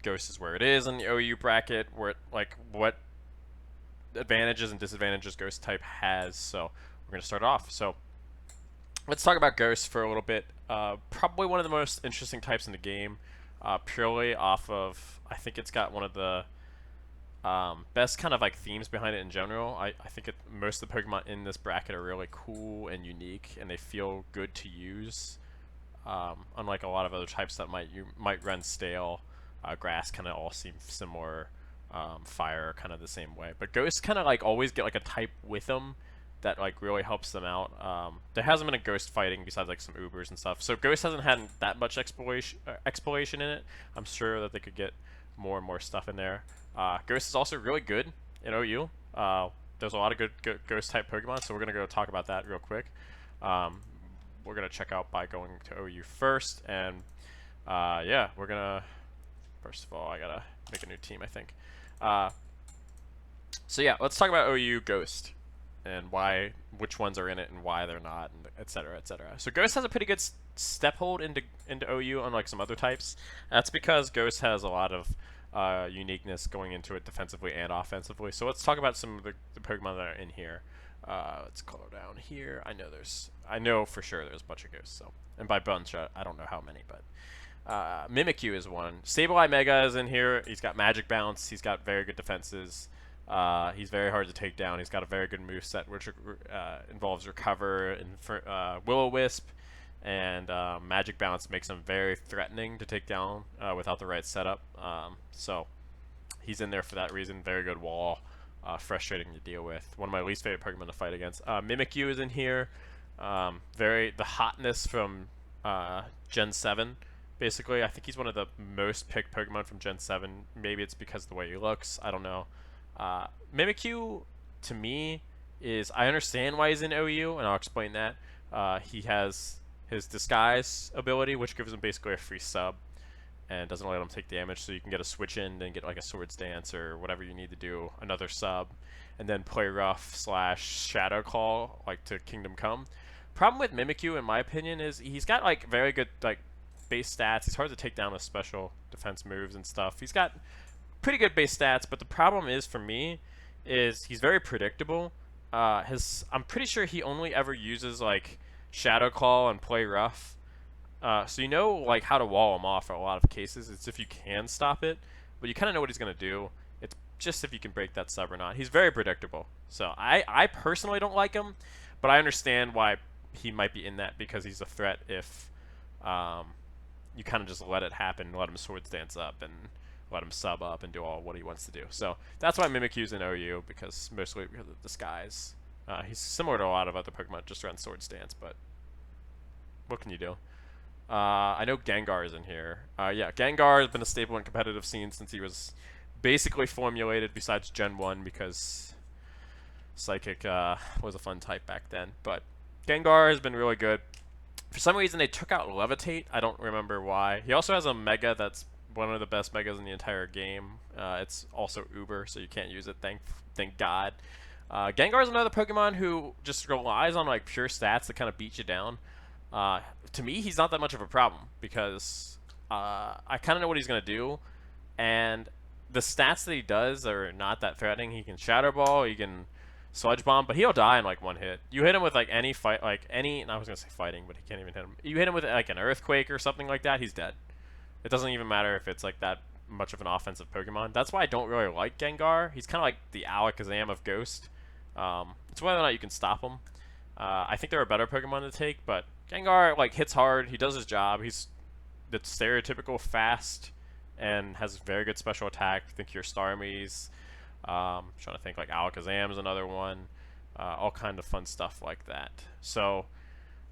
Ghost is where it is in the OU bracket, where like what advantages and disadvantages Ghost type has. So we're gonna start off. So let's talk about Ghost for a little bit. Probably one of the most interesting types in the game, purely off of I think it's got one of the best kind of like themes behind it in general. I think most of the Pokemon in this bracket are really cool and unique, and they feel good to use. Unlike a lot of other types that might run stale, grass kind of all seem similar. Fire kind of the same way, but ghosts kind of like always get like a type with them that like really helps them out. There hasn't been a ghost fighting besides like some Ubers and stuff, so ghost hasn't had that much exploration in it. I'm sure that they could get more and more stuff in there. Ghost is also really good in OU. There's a lot of good ghost type Pokemon, so we're gonna go talk about that real quick. We're gonna check out by going to OU first, and yeah, we're gonna. First of all, I gotta make a new team, I think. So yeah, let's talk about OU Ghost and which ones are in it and why they're not, and et cetera, et cetera. So Ghost has a pretty good step hold into OU, unlike some other types. That's because Ghost has a lot of uniqueness going into it defensively and offensively. So let's talk about some of the Pokemon that are in here. Let's color down here. I know for sure there's a bunch of Ghosts. So, and by bunch, I don't know how many, but. Mimikyu is one. Sableye Mega is in here. He's got Magic Bounce. He's got very good defenses. He's very hard to take down. He's got a very good moveset, which involves Recover and Will-O-Wisp. And Magic Bounce makes him very threatening to take down without the right setup. So he's in there for that reason. Very good wall. Frustrating to deal with. One of my least favorite Pokemon to fight against. Mimikyu is in here. The hotness from Gen 7. Basically, I think he's one of the most picked Pokemon from Gen 7. Maybe it's because of the way he looks. I don't know. Mimikyu, to me, I understand why he's in OU, and I'll explain that. He has his Disguise ability, which gives him basically a free sub and doesn't let him take damage, so you can get a switch in and get like a Swords Dance or whatever you need to do, another sub, and then play rough / Shadow Claw, like to Kingdom Come. Problem with Mimikyu, in my opinion, is he's got like very good like base stats. He's hard to take down with special defense moves and stuff. He's got pretty good base stats, but the problem is for me is he's very predictable. I'm pretty sure he only ever uses like Shadow Claw and play rough. So you know like how to wall him off for a lot of cases. It's if you can stop it, but you kind of know what he's gonna do. It's just if you can break that sub or not. He's very predictable. So I personally don't like him, but I understand why he might be in that because he's a threat if you kind of just let it happen, let him Swords Dance up, and let him sub up and do all what he wants to do. So that's why Mimikyu's in OU, mostly because of Disguise. He's similar to a lot of other Pokemon, just around Swords Dance, but what can you do? I know Gengar is in here. Yeah, Gengar has been a staple in competitive scenes since he was basically formulated, besides Gen 1, because Psychic was a fun type back then. But Gengar has been really good. For some reason, they took out Levitate. I don't remember why. He also has a Mega that's one of the best Megas in the entire game. It's also Uber, so you can't use it. Thank God. Gengar is another Pokemon who just relies on like pure stats to kind of beat you down. To me, he's not that much of a problem because I kind of know what he's gonna do, and the stats that he does are not that threatening. He can Shadow Ball, he can Sludge Bomb, but he'll die in like one hit. You hit him with like any fight, I was gonna say fighting, but he can't even hit him. You hit him with like an Earthquake or something like that, he's dead. It doesn't even matter if it's like that much of an offensive Pokemon. That's why I don't really like Gengar. He's kind of like the Alakazam of Ghost. It's whether or not you can stop him. I think there are better Pokemon to take, but Gengar like hits hard. He does his job. He's the stereotypical fast and has very good special attack. Think your Starmies. Trying to think like Alakazam is another one. All kind of fun stuff like that. So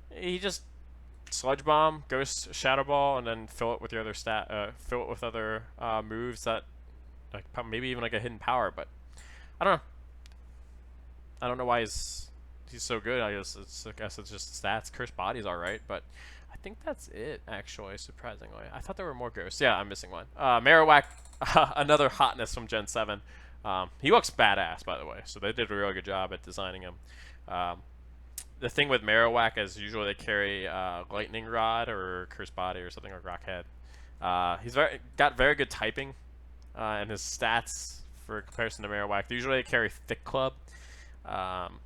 he just Sludge Bomb, Ghost Shadow Ball, and then fill it with your other fill it with other moves that like maybe even like a hidden power. But I don't know. I don't know why he's so good. I guess it's just stats. Cursed Body's alright, but I think that's it, actually, surprisingly. I thought there were more ghosts. Yeah, I'm missing one. Marowak, another hotness from Gen 7. He looks badass, by the way, so they did a really good job at designing him. The thing with Marowak is usually they carry Lightning Rod or Cursed Body or something like Rock Head. He's got very good typing. and his stats for comparison to Marowak. Usually they carry Thick Club, um,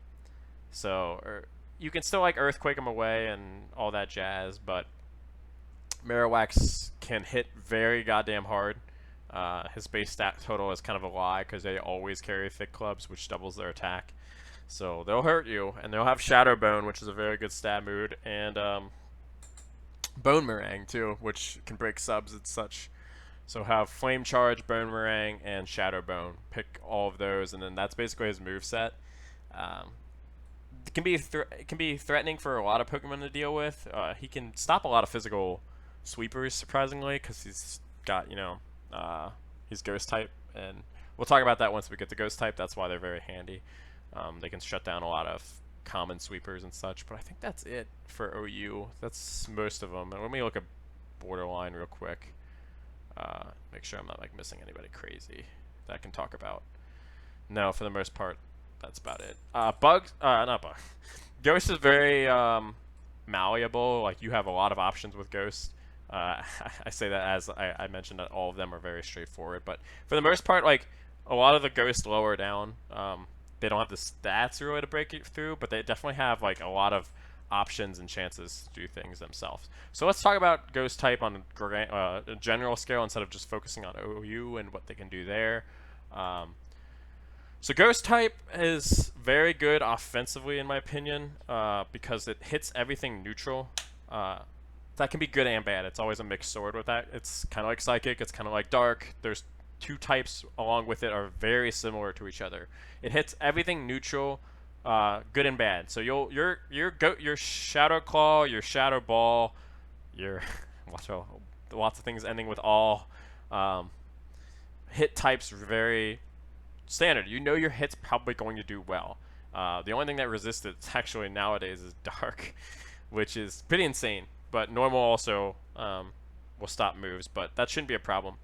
you can still like Earthquake him away and all that jazz, but Marowaks can hit very goddamn hard. His base stat total is kind of a lie because they always carry Thick Clubs, which doubles their attack. So they'll hurt you, and they'll have Shadow Bone, which is a very good stat mood, and Bone Meringue too, which can break subs and such. So have Flame Charge, Bone Meringue, and Shadow Bone. Pick all of those, and then that's basically his moveset. It can be threatening for a lot of Pokemon to deal with. He can stop a lot of physical sweepers, surprisingly, because he's got, he's Ghost type, and we'll talk about that once we get to Ghost type. That's why they're very handy. They can shut down a lot of common sweepers and such, but I think that's it for OU. That's most of them. And let me look at Borderline real quick. Make sure I'm not like missing anybody crazy that I can talk about. No, for the most part, that's about it. Not Bug. Ghost is very malleable. Like, you have a lot of options with Ghost. I say that as I mentioned that all of them are very straightforward, but for the most part, like, a lot of the Ghosts lower down, they don't have the stats really to break it through, but they definitely have like a lot of options and chances to do things themselves. So let's talk about Ghost type on a general scale instead of just focusing on OU and what they can do there. So Ghost type is very good offensively, in my opinion, because it hits everything neutral. That can be good and bad. It's always a mixed sword with that. It's kind of like Psychic. It's kind of like Dark. There's two types along with it are very similar to each other. It hits everything neutral, good and bad. So your Shadow Claw, your Shadow Ball, your lots of things ending with all, hit types very standard. You know your hit's probably going to do well. The only thing that resists it actually nowadays is Dark, which is pretty insane. But normal also will stop moves, but that shouldn't be a problem.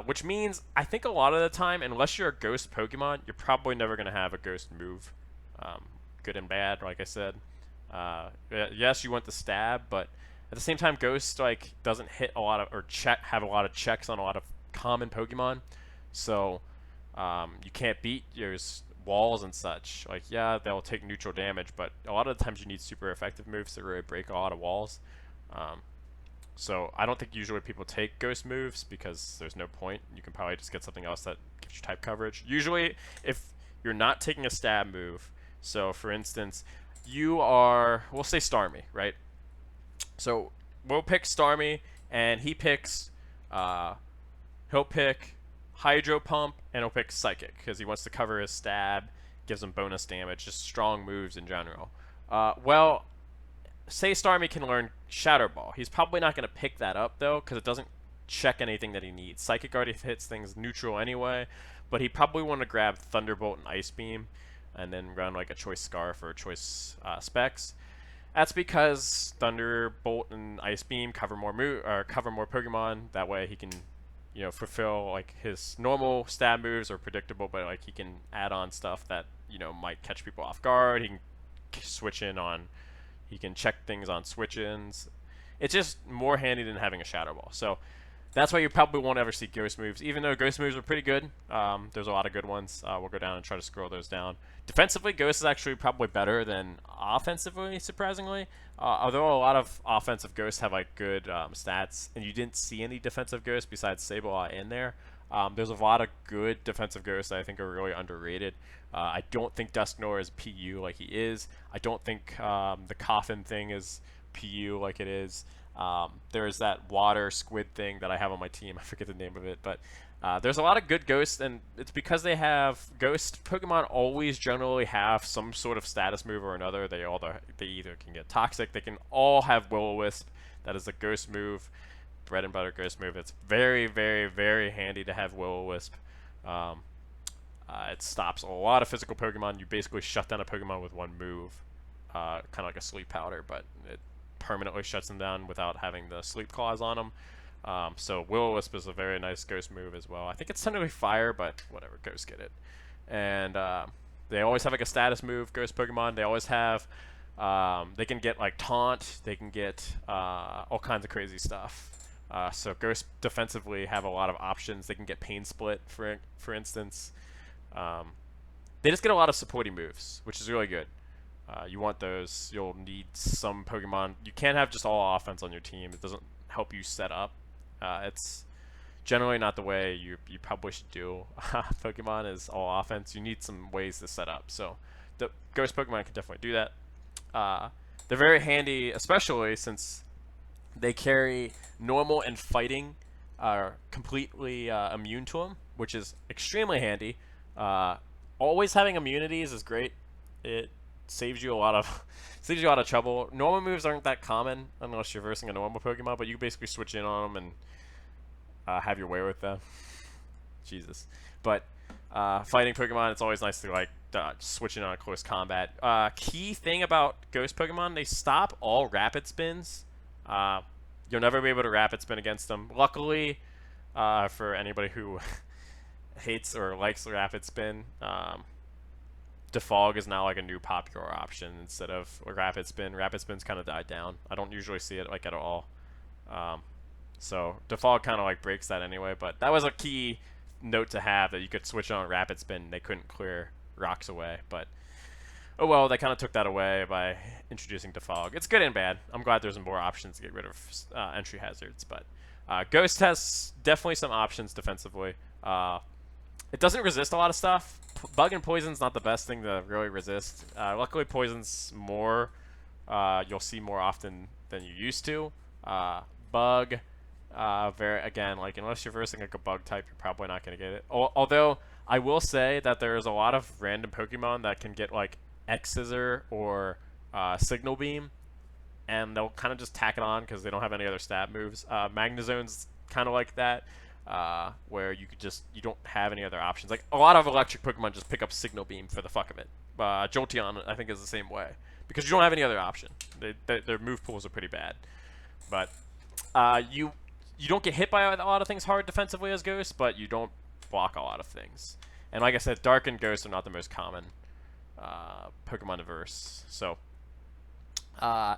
Which means, I think a lot of the time, unless you're a Ghost Pokemon, you're probably never going to have a Ghost move. Good and bad, like I said. Yes, you want the stab, but at the same time, Ghost doesn't hit a lot of, or have a lot of checks on a lot of common Pokemon. So you can't beat your walls and such. Like, yeah, they'll take neutral damage, but a lot of the times you need super effective moves to really break a lot of walls. So I don't think usually people take Ghost moves because there's no point. You can probably just get something else that gives you type coverage. Usually, if you're not taking a stab move, so for instance, we'll say Starmie, right? So we'll pick Starmie, and he'll pick Hydro Pump, and he'll pick Psychic because he wants to cover his stab, gives him bonus damage, just strong moves in general. Well, say Starmie can learn Shadow Ball. He's probably not going to pick that up, though, because it doesn't check anything that he needs. Psychic already hits things neutral anyway, but he probably want to grab Thunderbolt and Ice Beam, and then run like a choice Scarf or a choice Specs. That's because Thunderbolt and Ice Beam cover more Pokemon. That way he can, fulfill like his normal stab moves are predictable, but like he can add on stuff that might catch people off guard. He can switch in on. He can check things on switch-ins. It's just more handy than having a Shadow Ball. So that's why you probably won't ever see Ghost moves, even though Ghost moves are pretty good. There's a lot of good ones. We'll go down and try to scroll those down. Defensively, Ghost is actually probably better than offensively, surprisingly. Although a lot of offensive Ghosts have like good stats, and you didn't see any defensive Ghosts besides Sableye in there. There's a lot of good defensive Ghosts that I think are really underrated. I don't think Dusknoir is PU like he is. I don't think the Coffin thing is PU like it is. There's that water squid thing that I have on my team. I forget the name of it, but there's a lot of good Ghosts, and it's because they have Ghost Pokemon always generally have some sort of status move or another. They either can get Toxic. They can all have Will-O-Wisp. That is a Ghost move. Bread and butter Ghost move. It's very, very, very handy to have Will-O-Wisp. It stops a lot of physical Pokemon. You basically shut down a Pokemon with one move, kind of like a Sleep Powder, but it permanently shuts them down without having the Sleep Claws on them. So Will-O-Wisp is a very nice Ghost move as well. I think it's technically Fire, but whatever, Ghosts get it. And they always have like a status move, Ghost Pokemon. They always have, they can get like Taunt. They can get all kinds of crazy stuff. So Ghosts defensively have a lot of options. They can get Pain Split, for instance. Um, they just get a lot of supporting moves, which is really good. You want those. You'll need some Pokemon. You can't have just all offense on your team. It doesn't help you set up. It's generally not the way you probably should do Pokemon is all offense. You need some ways to set up. So the Ghost Pokemon can definitely do that. They're very handy, especially since they carry normal and fighting are completely immune to them, which is extremely handy. Always having immunities is great. It saves you a lot of trouble. Normal moves aren't that common unless you're versing a normal Pokemon, but you basically switch in on them and have your way with them. Jesus. But fighting Pokemon, it's always nice to like switch in on a close combat. Key thing about Ghost Pokemon, they stop all rapid spins. You'll never be able to rapid spin against them. Luckily, for anybody who hates or likes the rapid spin, Defog is now like a new popular option instead of a rapid spin. Rapid spin's kind of died down. I don't usually see it like at all. So Defog kind of like breaks that anyway, but that was a key note to have, that you could switch on rapid spin. They couldn't clear rocks away, but oh well, they kind of took that away by introducing Defog. It's good and bad. I'm glad there's more options to get rid of entry hazards, but Ghost has definitely some options defensively. It doesn't resist a lot of stuff. Bug and Poison's not the best thing to really resist. Luckily, Poison's more, you'll see more often than you used to. Bug, again, like unless you're versing like a bug type, you're probably not going to get it. Although I will say that there's a lot of random Pokemon that can get like X-Scissor or Signal Beam, and they'll kind of just tack it on because they don't have any other stab moves. Magnezone's kind of like that. Where you don't have any other options. Like a lot of electric Pokemon just pick up Signal Beam for the fuck of it. Jolteon, I think, is the same way because you don't have any other option. Their move pools are pretty bad, but you don't get hit by a lot of things hard defensively as Ghost, but you don't block a lot of things. And like I said, Dark and Ghost are not the most common Pokemon to verse. So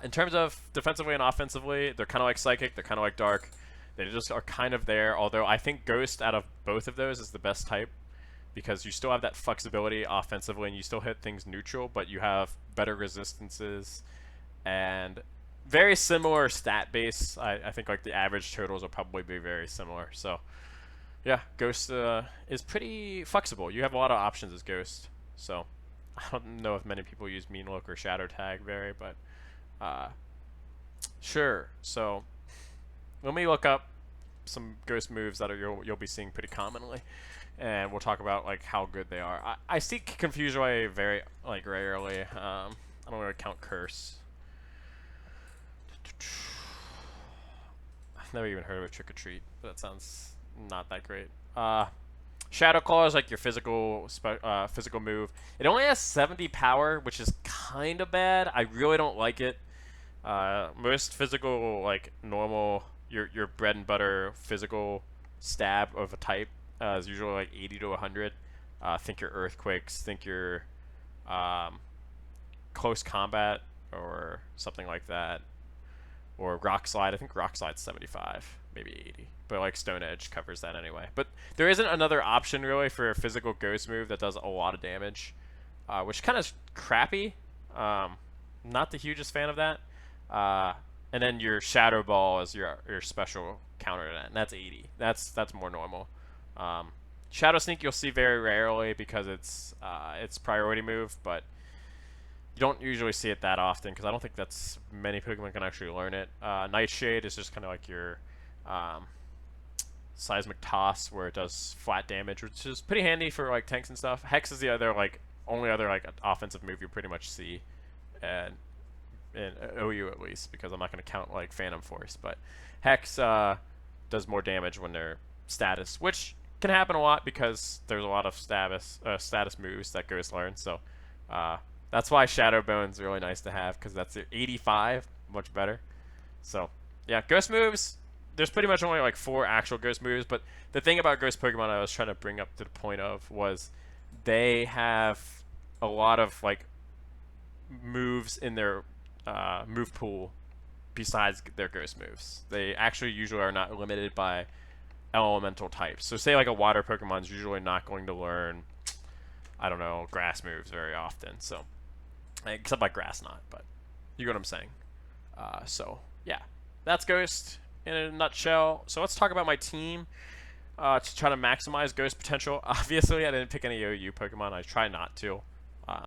in terms of defensively and offensively, they're kind of like Psychic. They're kind of like Dark. They just are kind of there, although I think Ghost out of both of those is the best type because you still have that flexibility offensively and you still hit things neutral, but you have better resistances and very similar stat base. I think like the average totals will probably be very similar. So yeah, Ghost is pretty flexible. You have a lot of options as Ghost. So I don't know if many people use Mean Look or Shadow Tag but sure. So let me look up some Ghost moves that you'll be seeing pretty commonly, and we'll talk about like how good they are. I see Confuse Ray very like rarely. I don't really count Curse. I've never even heard of a Trick or Treat, but that sounds not that great. Shadow Claw is like your physical move. It only has 70 power, which is kind of bad. I really don't like it. Most physical, like normal, your bread and butter physical stab of a type is usually like 80 to 100. Think your Earthquakes, think your Close Combat or something like that, or Rock Slide. I think Rock Slide's 75, maybe 80, but like Stone Edge covers that anyway. But there isn't another option really for a physical Ghost move that does a lot of damage, which kind of crappy. Not the hugest fan of that. And then your Shadow Ball is your special counter to that, and that's 80. That's more normal. Shadow Sneak you'll see very rarely because it's priority move, but you don't usually see it that often because I don't think that's many Pokemon can actually learn it. Nightshade is just kind of like your Seismic Toss, where it does flat damage, which is pretty handy for like tanks and stuff. Hex is the other only other offensive move you pretty much see, and in OU at least, because I'm not going to count like Phantom Force, but Hex does more damage when they're status, which can happen a lot because there's a lot of status moves that Ghost learns. So that's why Shadow Bone's really nice to have, because that's 85, much better. So yeah, Ghost moves. There's pretty much only like 4 actual Ghost moves, but the thing about Ghost Pokemon I was trying to bring up to the point of was they have a lot of like moves in their move pool besides their ghost moves. They actually usually are not limited by elemental types. So say like a water Pokemon is usually not going to learn, I don't know, grass moves very often. So except like grass knot, but you get what I'm saying. So yeah, that's Ghost in a nutshell. So let's talk about my team to try to maximize Ghost potential. Obviously, I didn't pick any OU Pokemon. I try not to.